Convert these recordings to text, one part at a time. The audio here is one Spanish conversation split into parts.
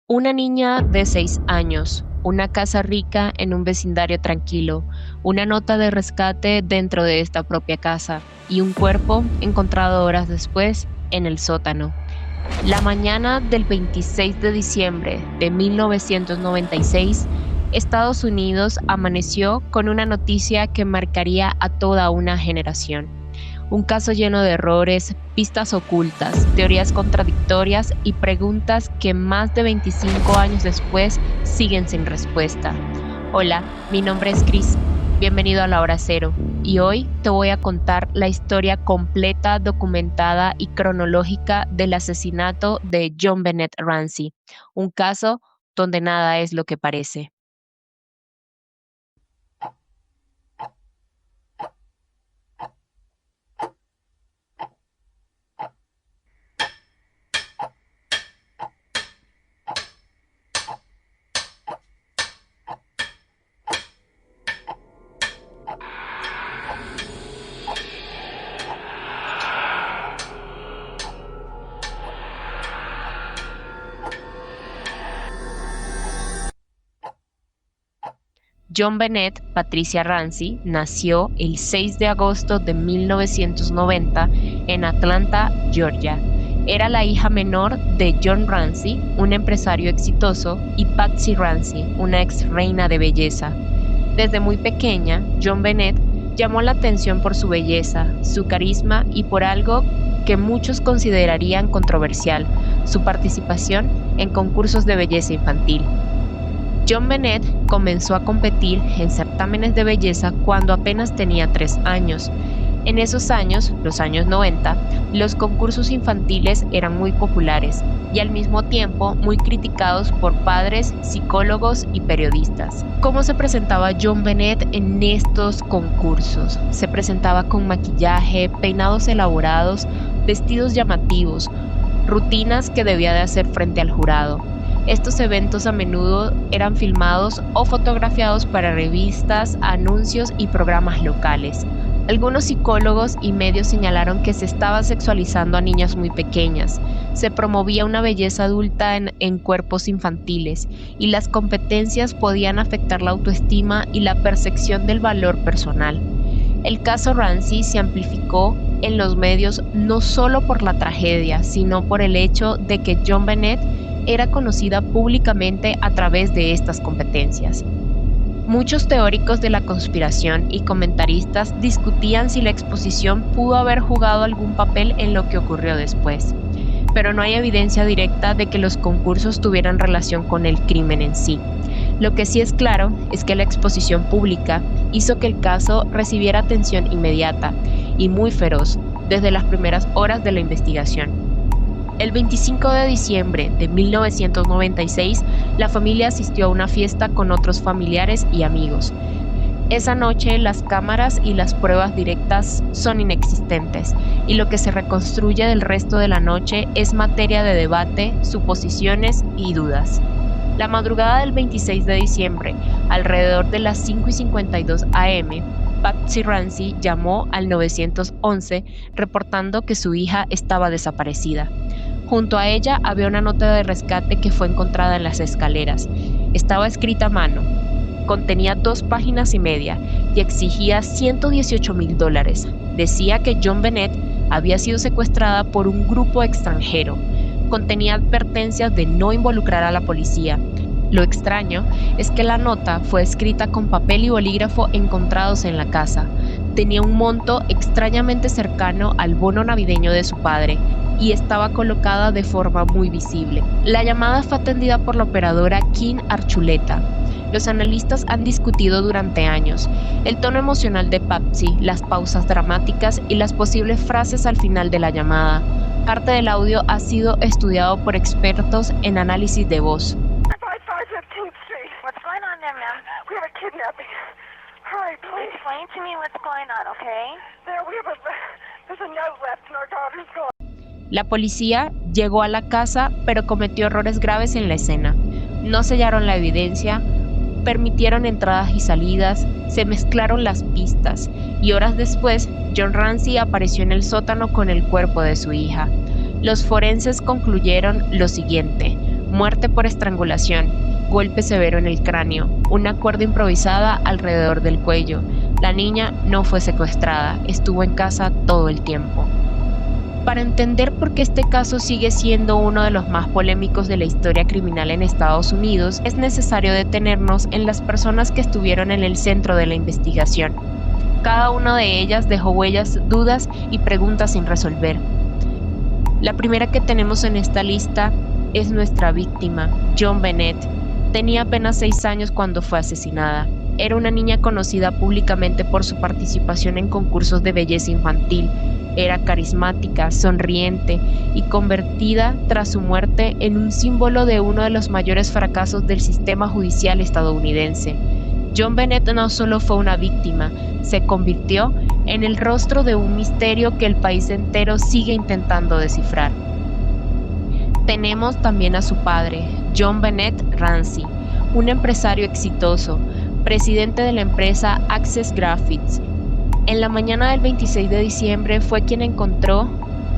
Una niña de 6 años, una casa rica en un vecindario tranquilo, una nota de rescate dentro de esta propia casa y un cuerpo encontrado horas después en el sótano. La mañana del 26 de diciembre de 1996, Estados Unidos amaneció con una noticia que marcaría a toda una generación. Un caso lleno de errores, pistas ocultas, teorías contradictorias y preguntas que más de 25 años después siguen sin respuesta. Hola, mi nombre es Chris. Bienvenido a La Hora Cero. Y hoy te voy a contar la historia completa, documentada y cronológica del asesinato de John Bennett Ramsey, un caso donde nada es lo que parece. John Bennett Patricia Ramsey nació el 6 de agosto de 1990 en Atlanta, Georgia. Era la hija menor de John Ramsey, un empresario exitoso, y Patsy Ramsey, una ex reina de belleza. Desde muy pequeña, John Bennett llamó la atención por su belleza, su carisma y por algo que muchos considerarían controversial, su participación en concursos de belleza infantil. John Bennett comenzó a competir en certámenes de belleza cuando apenas tenía 3 años. En esos años, los años 90, los concursos infantiles eran muy populares y al mismo tiempo muy criticados por padres, psicólogos y periodistas. ¿Cómo se presentaba John Bennett en estos concursos? Se presentaba con maquillaje, peinados elaborados, vestidos llamativos, rutinas que debía de hacer frente al jurado. Estos eventos a menudo eran filmados o fotografiados para revistas, anuncios y programas locales. Algunos psicólogos y medios señalaron que se estaba sexualizando a niñas muy pequeñas, se promovía una belleza adulta en cuerpos infantiles y las competencias podían afectar la autoestima y la percepción del valor personal. El caso Ramsey se amplificó en los medios no solo por la tragedia, sino por el hecho de que John Bennett era conocida públicamente a través de estas competencias. Muchos teóricos de la conspiración y comentaristas discutían si la exposición pudo haber jugado algún papel en lo que ocurrió después, pero no hay evidencia directa de que los concursos tuvieran relación con el crimen en sí. Lo que sí es claro es que la exposición pública hizo que el caso recibiera atención inmediata y muy feroz desde las primeras horas de la investigación. El 25 de diciembre de 1996, la familia asistió a una fiesta con otros familiares y amigos. Esa noche, las cámaras y las pruebas directas son inexistentes, y lo que se reconstruye del resto de la noche es materia de debate, suposiciones y dudas. La madrugada del 26 de diciembre, alrededor de las 5:52 am, Patsy Ramsey llamó al 911 reportando que su hija estaba desaparecida. Junto a ella había una nota de rescate que fue encontrada en las escaleras. Estaba escrita a mano, contenía 2 páginas y media y exigía $118,000. Decía que John Bennett había sido secuestrada por un grupo extranjero. Contenía advertencias de no involucrar a la policía. Lo extraño es que la nota fue escrita con papel y bolígrafo encontrados en la casa. Tenía un monto extrañamente cercano al bono navideño de su padre y estaba colocada de forma muy visible. La llamada fue atendida por la operadora Kim Archuleta. Los analistas han discutido durante años el tono emocional de Patsy, las pausas dramáticas y las posibles frases al final de la llamada. Parte del audio ha sido estudiado por expertos en análisis de voz. What's going on there, ma'am? We have a kidnapping. Hurry, please. Explain to me what's going on, okay? There's a note left in our daughter's car. La policía llegó a la casa, pero cometió errores graves en la escena. No sellaron la evidencia, permitieron entradas y salidas, se mezclaron las pistas, y horas después, John Ramsey apareció en el sótano con el cuerpo de su hija. Los forenses concluyeron lo siguiente: muerte por estrangulación, golpe severo en el cráneo, una cuerda improvisada alrededor del cuello. La niña no fue secuestrada, estuvo en casa todo el tiempo. Para entender por qué este caso sigue siendo uno de los más polémicos de la historia criminal en Estados Unidos, es necesario detenernos en las personas que estuvieron en el centro de la investigación. Cada una de ellas dejó huellas, dudas y preguntas sin resolver. La primera que tenemos en esta lista es nuestra víctima, JoAnn Bennett. Tenía apenas 6 años cuando fue asesinada. Era una niña conocida públicamente por su participación en concursos de belleza infantil. Era carismática, sonriente y convertida tras su muerte en un símbolo de uno de los mayores fracasos del sistema judicial estadounidense. JoAnn Bennett no solo fue una víctima, se convirtió en el rostro de un misterio que el país entero sigue intentando descifrar. Tenemos también a su padre, John Bennett Ramsey, un empresario exitoso, presidente de la empresa Access Graphics. En la mañana del 26 de diciembre fue quien encontró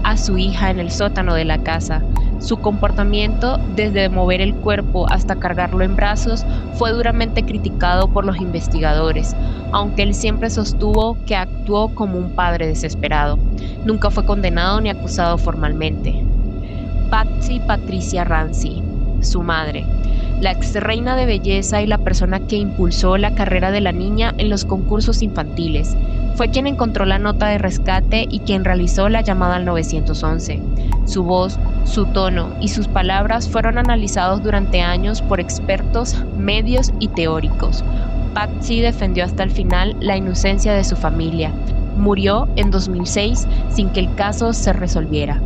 a su hija en el sótano de la casa. Su comportamiento, desde mover el cuerpo hasta cargarlo en brazos, fue duramente criticado por los investigadores, aunque él siempre sostuvo que actuó como un padre desesperado. Nunca fue condenado ni acusado formalmente. Patsy Patricia Ramsey, su madre, la ex reina de belleza y la persona que impulsó la carrera de la niña en los concursos infantiles. Fue quien encontró la nota de rescate y quien realizó la llamada al 911. Su voz, su tono y sus palabras fueron analizados durante años por expertos, medios y teóricos. Patsy defendió hasta el final la inocencia de su familia. Murió en 2006 sin que el caso se resolviera.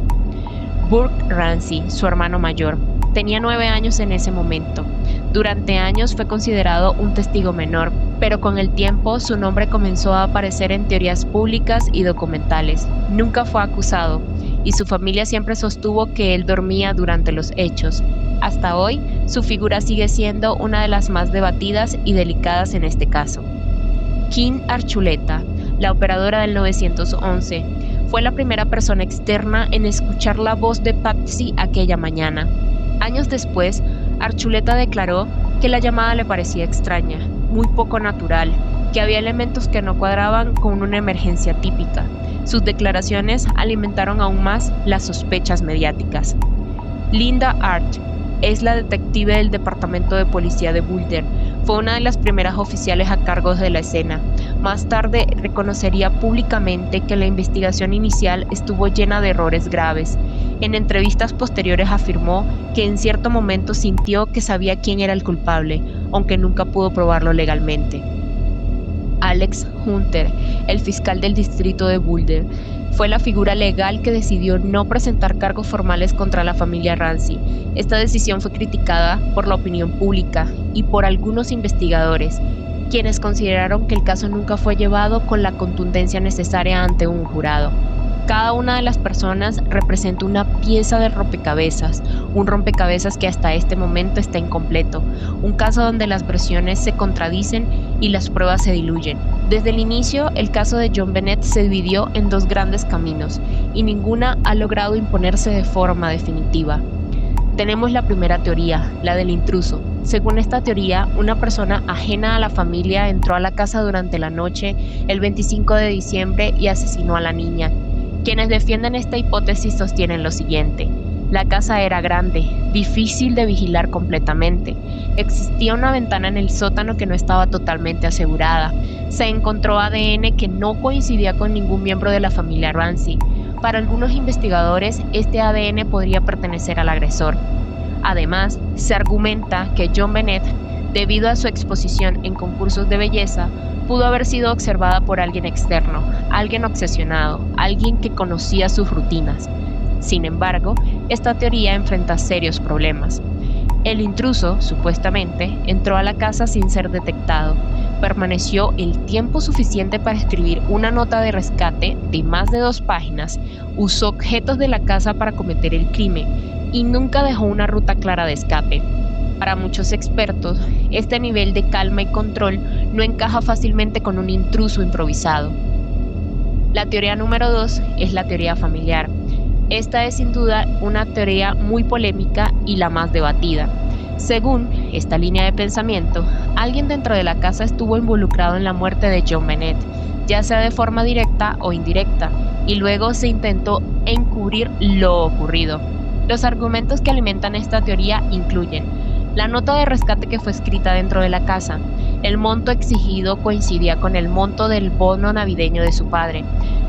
Burke Ramsey, su hermano mayor, tenía 9 años en ese momento. Durante años fue considerado un testigo menor, pero con el tiempo su nombre comenzó a aparecer en teorías públicas y documentales. Nunca fue acusado, y su familia siempre sostuvo que él dormía durante los hechos. Hasta hoy, su figura sigue siendo una de las más debatidas y delicadas en este caso. Kim Archuleta, la operadora del 911, fue la primera persona externa en escuchar la voz de Patsy aquella mañana. Años después, Archuleta declaró que la llamada le parecía extraña, muy poco natural, que había elementos que no cuadraban con una emergencia típica. Sus declaraciones alimentaron aún más las sospechas mediáticas. Linda Hart es la detective del Departamento de Policía de Boulder. Fue una de las primeras oficiales a cargo de la escena. Más tarde reconocería públicamente que la investigación inicial estuvo llena de errores graves. En entrevistas posteriores afirmó que en cierto momento sintió que sabía quién era el culpable, aunque nunca pudo probarlo legalmente. Alex Hunter, el fiscal del distrito de Boulder, fue la figura legal que decidió no presentar cargos formales contra la familia Ramsey. Esta decisión fue criticada por la opinión pública y por algunos investigadores, quienes consideraron que el caso nunca fue llevado con la contundencia necesaria ante un jurado. Cada una de las personas representa una pieza del rompecabezas, un rompecabezas que hasta este momento está incompleto, un caso donde las versiones se contradicen y las pruebas se diluyen. Desde el inicio, el caso de JoAnn Bennett se dividió en 2 grandes caminos, y ninguna ha logrado imponerse de forma definitiva. Tenemos la primera teoría, la del intruso. Según esta teoría, una persona ajena a la familia entró a la casa durante la noche el 25 de diciembre y asesinó a la niña. Quienes defienden esta hipótesis sostienen lo siguiente: la casa era grande, difícil de vigilar completamente. Existía una ventana en el sótano que no estaba totalmente asegurada. Se encontró ADN que no coincidía con ningún miembro de la familia Ramsey. Para algunos investigadores, este ADN podría pertenecer al agresor. Además, se argumenta que JoAnn Bennett, debido a su exposición en concursos de belleza, pudo haber sido observada por alguien externo, alguien obsesionado, alguien que conocía sus rutinas. Sin embargo, esta teoría enfrenta serios problemas. El intruso, supuestamente, entró a la casa sin ser detectado, permaneció el tiempo suficiente para escribir una nota de rescate de más de 2 páginas, usó objetos de la casa para cometer el crimen y nunca dejó una ruta clara de escape. Para muchos expertos, este nivel de calma y control no encaja fácilmente con un intruso improvisado. La teoría número 2 es la teoría familiar. Esta es sin duda una teoría muy polémica y la más debatida. Según esta línea de pensamiento, alguien dentro de la casa estuvo involucrado en la muerte de John Bennett, ya sea de forma directa o indirecta, y luego se intentó encubrir lo ocurrido. Los argumentos que alimentan esta teoría incluyen la nota de rescate que fue escrita dentro de la casa. El monto exigido coincidía con el monto del bono navideño de su padre.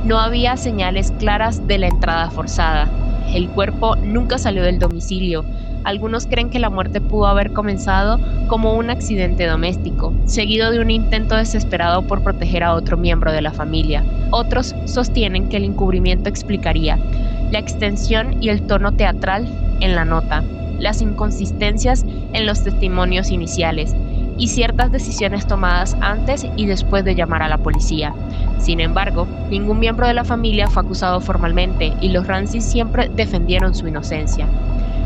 No había señales claras de la entrada forzada. El cuerpo nunca salió del domicilio. Algunos creen que la muerte pudo haber comenzado como un accidente doméstico, seguido de un intento desesperado por proteger a otro miembro de la familia. Otros sostienen que el encubrimiento explicaría la extensión y el tono teatral en la nota, las inconsistencias en los testimonios iniciales y ciertas decisiones tomadas antes y después de llamar a la policía. Sin embargo, ningún miembro de la familia fue acusado formalmente y los Ramsey siempre defendieron su inocencia.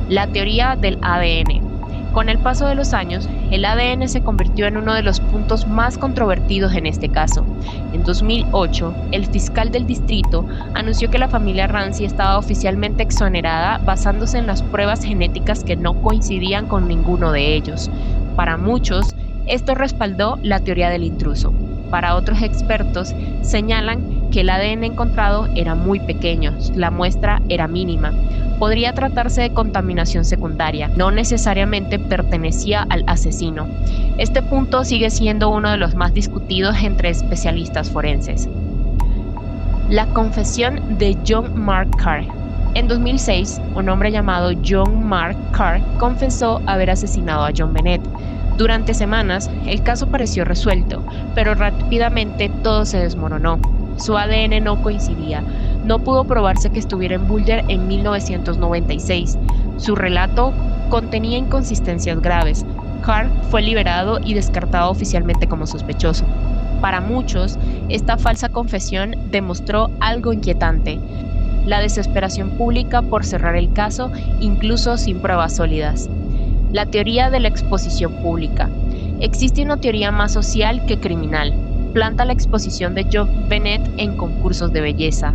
La teoría del ADN. Con el paso de los años, el ADN se convirtió en uno de los puntos más controvertidos en este caso. En 2008, el fiscal del distrito anunció que la familia Ramsey estaba oficialmente exonerada basándose en las pruebas genéticas que no coincidían con ninguno de ellos. Para muchos, esto respaldó la teoría del intruso. Para otros expertos, señalan que el ADN encontrado era muy pequeño, la muestra era mínima. Podría tratarse de contaminación secundaria, no necesariamente pertenecía al asesino. Este punto sigue siendo uno de los más discutidos entre especialistas forenses. La confesión de John Mark Carr. En 2006, un hombre llamado John Mark Carr confesó haber asesinado a John Bennett. Durante semanas, el caso pareció resuelto, pero rápidamente todo se desmoronó. Su ADN no coincidía. No pudo probarse que estuviera en Boulder en 1996. Su relato contenía inconsistencias graves. Carr fue liberado y descartado oficialmente como sospechoso. Para muchos, esta falsa confesión demostró algo inquietante: la desesperación pública por cerrar el caso, incluso sin pruebas sólidas. La teoría de la exposición pública. Existe una teoría más social que criminal. Planta la exposición de John Bennett en concursos de belleza.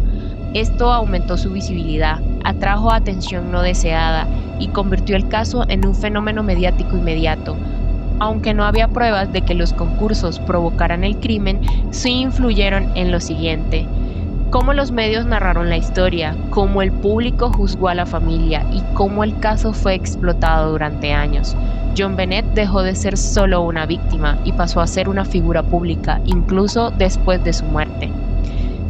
Esto aumentó su visibilidad, atrajo atención no deseada y convirtió el caso en un fenómeno mediático inmediato. Aunque no había pruebas de que los concursos provocaran el crimen, sí influyeron en lo siguiente: cómo los medios narraron la historia, cómo el público juzgó a la familia y cómo el caso fue explotado durante años. John Bennett dejó de ser solo una víctima y pasó a ser una figura pública, incluso después de su muerte.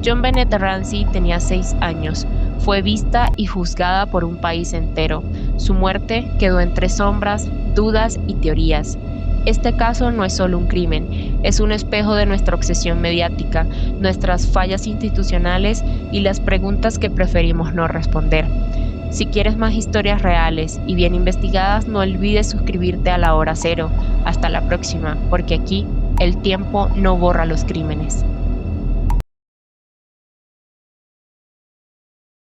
John Bennett Ramsey tenía 6 años. Fue vista y juzgada por un país entero. Su muerte quedó entre sombras, dudas y teorías. Este caso no es solo un crimen, es un espejo de nuestra obsesión mediática, nuestras fallas institucionales y las preguntas que preferimos no responder. Si quieres más historias reales y bien investigadas, no olvides suscribirte a La Hora Cero. Hasta la próxima, porque aquí el tiempo no borra los crímenes.